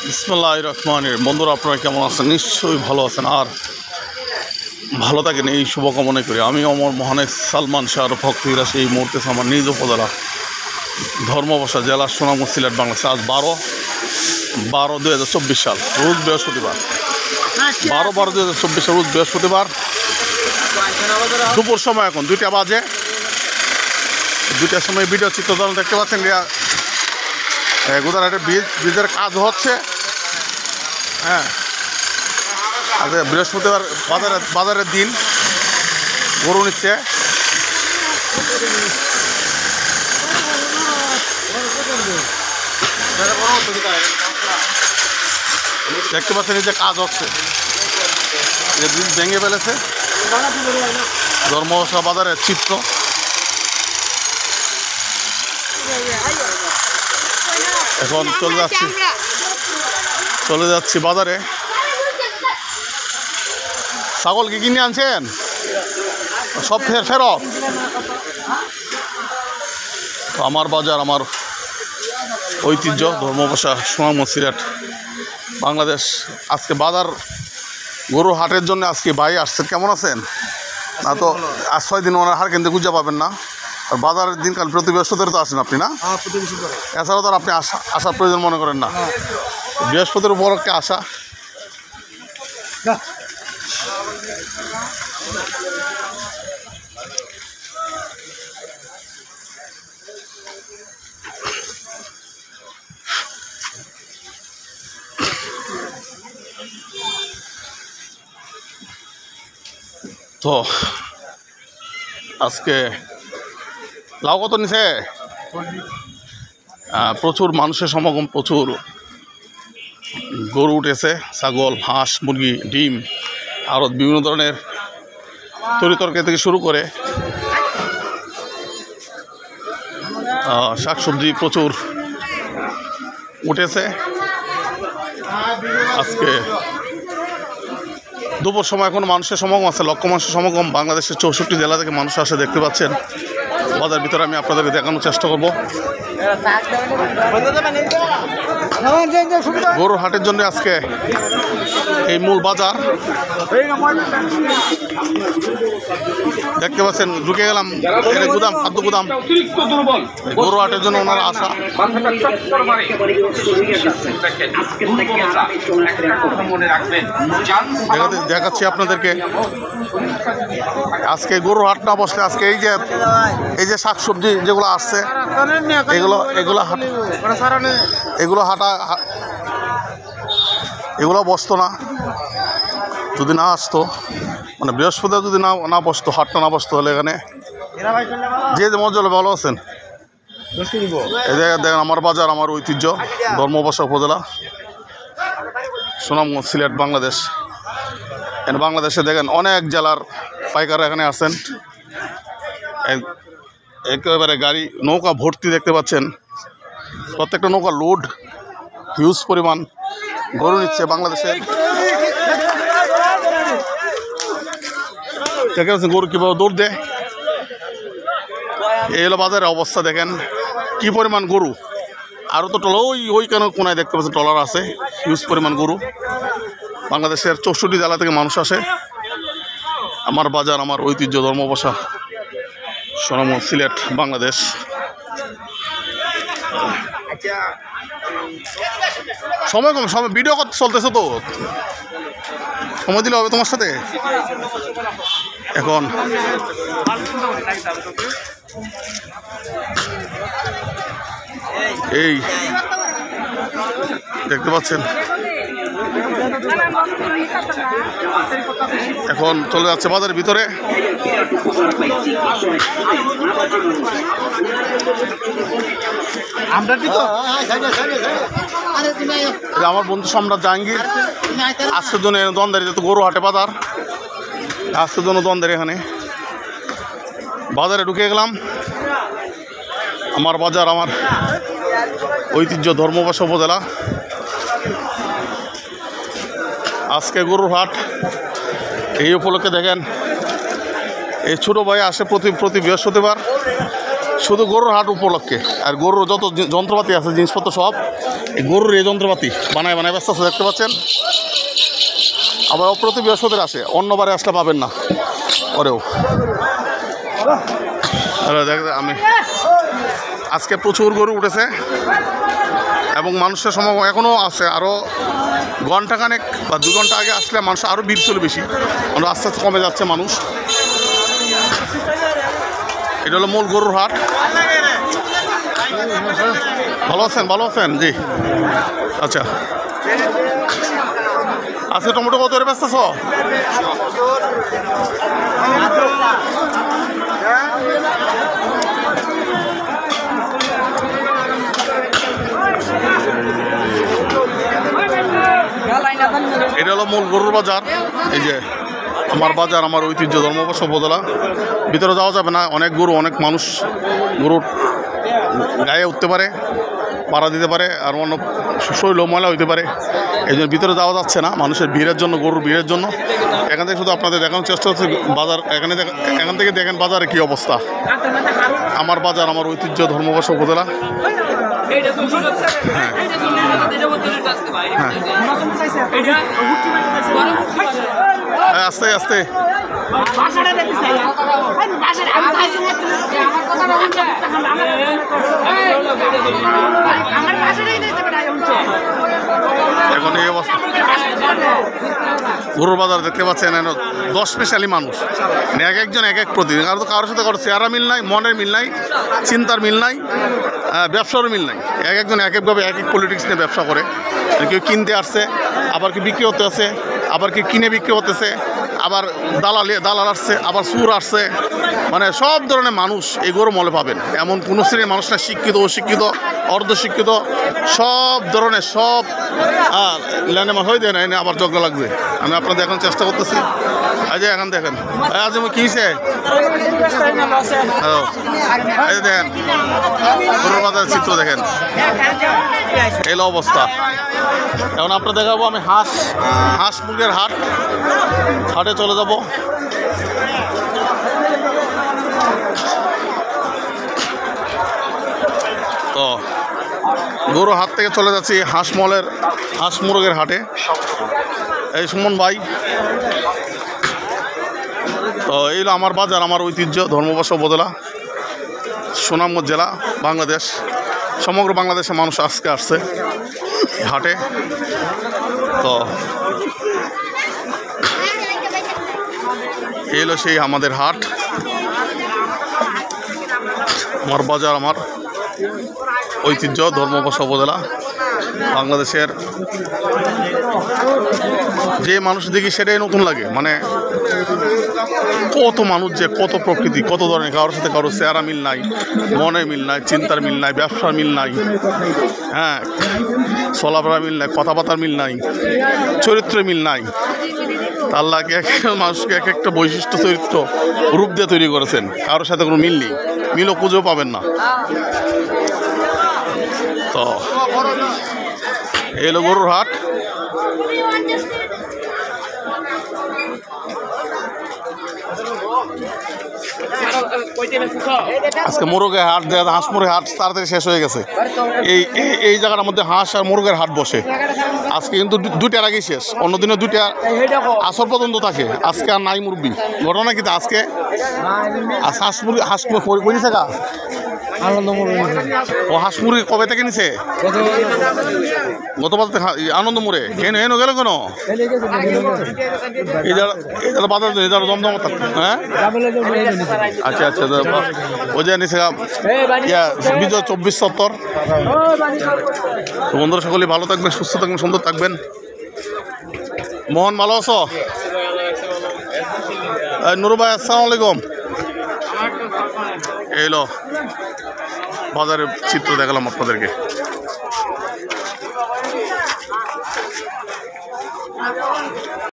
বিসমিল্লাহির রহমানির রহিম। বন্ধুরা, আপনারা কেমন আছেন? নিশ্চয়ই ভালো আছেন আর ভালো থাকেন এই শুভকামনা করি। আমি অমর মহানেক সালমান শাহর ভক্তিরা সেই মুহূর্তে আমার নিজ উপজেলা ধর্মবাসা জেলা সোনামুখ সিলেট বাংলাদেশ। আজ 12/12/2024 সাল, রোজ বৃহস্পতিবার। 12/12/2024 সাল রোজ বৃহস্পতিবার দুপুর সময়, এখন 2টা বাজে। 2টার সময় ভিডিও চিত্রধারণ দেখতে পাচ্ছেন। গোদারহাটের ব্রিজের কাজ হচ্ছে। হ্যাঁ, আজ বৃহস্পতিবার বাজারের দিন, গরু নিচ্ছে। দেখতে পাচ্ছেন এই যে কাজ হচ্ছে, যে ব্রিজ ভেঙে ফেলেছে। ধর্মবাসা বাজারের চিত্র। এখন চলে যাচ্ছি বাজারে। ছাগল কি কিনে আনছেন? সব ফেরত। আমার বাজার, আমার ঐতিহ্য ধর্মবাসা সোনামুখ সিলেট বাংলাদেশ। আজকে বাজার গরুর হাটের জন্য আজকে ভাই আসছেন। কেমন আছেন? না তো আজ 6 দিন ওনার হাট কিনতে খুঁজে পাবেন না। আর বাজারের দিনকাল প্রতি বৃহস্পতিবার তো আসেন আপনি, না? এছাড়াও তো আর আপনি আসার প্রয়োজন মনে করেন না। বৃহস্পতির উপলক্ষে আসা। তো আজকে লাউ কত নিছে? প্রচুর মানুষের সমাগম, প্রচুর গরু উঠেছে, ছাগল, হাঁস, মুরগি, ডিম, আরও বিভিন্ন ধরনের তরিতরকারি থেকে শুরু করে শাকসবজি প্রচুর উঠেছে। আজকে দুপুর সময় এখন মানুষের সমাগম আছে, লক্ষ মানুষের সমাগম। বাংলাদেশের 64 জেলা থেকে মানুষ আসে, দেখতে পাচ্ছেন। বাজার ভিতরে আমি আপনাদেরকে দেখানোর চেষ্টা করব। গরুর হাটের জন্য আজকে এই মূল বাজার দেখতে পাচ্ছেন। ঢুকে গেলাম গুদাম, খাদ্য গুদাম। গরু হাটের জন্য ওনারা আসা। দেখাচ্ছি আপনাদেরকে। আজকে গরুর হাট না বসলে, আজকে এই যে শাকসবজি যেগুলো আসছে, এগুলো বসতো না যদি না আসতো, মানে বৃহস্পতিবার যদি না বসতো, হাটটা না বসতো, হলে এখানে যে মজা ভালো আছেন। এই দেখেন আমার বাজার, আমার ঐতিহ্য ধর্মবাসা উপজেলা সোনামগঞ্জ সিলেট বাংলাদেশ। বাংলাদেশে দেখেন অনেক জেলার পাইকাররা এখানে আছেন। একেবারে গাড়ি, নৌকা ভর্তি দেখতে পাচ্ছেন। প্রত্যেকটা নৌকা লোড, হিউজ পরিমাণ গরু নিচ্ছে বাংলাদেশের। দেখতে পাচ্ছেন গরু কীভাবে দৌড় দেয়। এই হলো বাজারের অবস্থা। দেখেন কি পরিমাণ গরু। আরও তো ওই কেন কোনায় দেখতে পাচ্ছেন ট্রলার আছে, হিউজ পরিমাণ গরু। বাংলাদেশের 64 জেলা থেকে মানুষ আসে। আমার বাজার, আমার ঐতিহ্য ধর্মবাসা সোনামুখ সিলেট বাংলাদেশ। সময় কম, সময় ভিডিও কত চলতেছে, তো সময় দিলে হবে তোমার সাথে। এখন এই দেখতে পাচ্ছেন, এখন চলে যাচ্ছে বাজারের ভিতরে। আমার বন্ধু সম্রাট জাহাঙ্গীর আজকের জন্য দন্দারি, যেহেতু গরু হাটে বাজার, আজকের জন্য দন্দারি। এখানে বাজারে ঢুকে গেলাম। আমার বাজার, আমার ঐতিহ্য ধর্মবাসা উপজেলা। আজকে গরুর হাট। এই উপলক্ষে দেখেন এই ছোটো ভাই আসে প্রতি বৃহস্পতিবার শুধু গরুর হাট উপলক্ষে। আর গরুর যত যন্ত্রপাতি আছে জিনিসপত্র সব এই গরুর এই যন্ত্রপাতি বানায় ব্যস্ত আছে, দেখতে পাচ্ছেন। আবার প্রতি বৃহস্পতির আসে, অন্যবারে আসলে পাবেন না ওরেও। আমি আজকে প্রচুর গরু উঠেছে এবং মানুষের সমাগম এখনও আছে। আরও ঘন্টাখানেক বা 2 ঘন্টা আগে আসলে মানুষ আরও ভিড় ছিল বেশি, আমরা আস্তে আস্তে কমে যাচ্ছে মানুষ। এটা হলো মূল গরুর হাট। ভালো আছেন? ভালো আছেন? জি, আচ্ছা। আজকে টমেটো কত করে ব্যস্ত? এটা হলো মূল গরুর বাজার। এই যে আমার বাজার, আমার ঐতিহ্য ধর্মবর্ষ উপজেলা। ভিতরে যাওয়া যাবে না, অনেক গরু, অনেক মানুষ গরুর গায়ে উঠতে পারে, পাড়া দিতে পারে, আর অন্য শৈল ময়লা হইতে পারে। এই জন্য ভিতরে যাওয়া যাচ্ছে না মানুষের ভিড়ের জন্য, গরুর ভিড়ের জন্য। এখান থেকে শুধু আপনাদের দেখানোর চেষ্টা হচ্ছে বাজার। এখান থেকে দেখেন বাজারে কী অবস্থা। আমার বাজার, আমার ঐতিহ্য ধর্মবর্ষ উপজেলা। হ্যাঁ, আস্তে আস্তে। এখন এই অবস্থা গরুর বাজার দেখতে পাচ্ছেন। 10 স্পেশালি মানুষ, এক একজন এক এক প্রতিদিন। কারোর সাথে কারোর চেহারা মিল নাই, মনের মিল নাই, চিন্তার মিল নাই, ব্যবসারও মিল নাই। এক একজন এক একভাবে এক এক পলিটিক্স নিয়ে ব্যবসা করে। কেউ কিনতে আসছে, আবার কেউ বিক্রি হতে আসছে, আবার কেউ কিনে বিক্রি হতেছে, আবার দালাল আসছে, আবার সুর আসছে। মানে সব ধরনের মানুষ এই গরু মলে পাবেন। এমন কোনো শ্রেণীর মানুষ না, শিক্ষিত, অশিক্ষিত, অর্ধশিক্ষিত, সব ধরনের, সব ল্যান্ডে হয়ে দেয় না। আবার যোগ্য লাগবে। আমি আপনাদের এখন চেষ্টা করতেছি। এই যে এখন দেখেন, আজ আমি কিনছে এই যে দেখেন গরুর বাজারের চিত্র দেখেন, এলো অবস্থা। এখন আপনার দেখাবো আমি হাঁস মুরগের হাটে চলে যাব। তো গরু হাট থেকে চলে যাচ্ছি হাঁস মুরগের হাটে। এই সুমন ভাই। তো এই হলো আমার বাজার, আমার ঐতিহ্য ধর্মবর্ষ উপজেলা, সুনামগঞ্জ জেলা, বাংলাদেশ। সমগ্র বাংলাদেশে মানুষ আজকে আসছে হাটে। তো এই হলো সেই আমাদের হাট, আমার বাজার, আমার ঐতিহ্য ধর্মবর্ষ উপজেলা, বাংলাদেশের। যে মানুষ দেখি সেটাই নতুন লাগে। মানে কত মানুষ, যে কত প্রকৃতি, কত ধরনের, কারোর সাথে কারোর চেহারা মিল নাই, মনের মিল নাই, চিন্তার মিল নাই, ব্যবসার মিল নাই, হ্যাঁ, চলাফেরা মিল নাই, কথাবার্তার মিল নাই, চরিত্রের মিল নাই। আল্লাহ এক মানুষকে এক একটা বৈশিষ্ট্য, চরিত্র, রূপ দিয়ে তৈরি করেছেন। কারোর সাথে কোনো মিল নেই, মিলও খুঁজেও পাবেন না। তো এলো গরুর হাট। আজকে মুরগের হাট, হাঁস মুরগের হাট তাড়াতাড়ি শেষ হয়ে গেছে। এই জায়গাটার মধ্যে হাঁস আর মুরগের হাট বসে। আজকে কিন্তু 2টার আগেই শেষ। অন্যদিনে 2টা আসর পর্যন্ত থাকে। আজকে আর নাই মুরগি। ঘটনা কি আজকে হাঁস মুরগি থাকা ও হাঁস মুরগি কবে থেকে নিছে? গত বছর আনন্দমোড়ে। হেন গেল কেন? এই বাজার জমজম থাকতো। হ্যাঁ, আচ্ছা আচ্ছা। ওই যে নিছে বিজয় 24-70। বন্ধুরা সকলে ভালো থাকবেন, সুস্থ থাকবেন, সুন্দর থাকবেন। মোহন ভালো আছো? নুরু ভাই আসসালামু আলাইকুম। এলো বাজারের চিত্র দেখালাম আপনাদেরকে।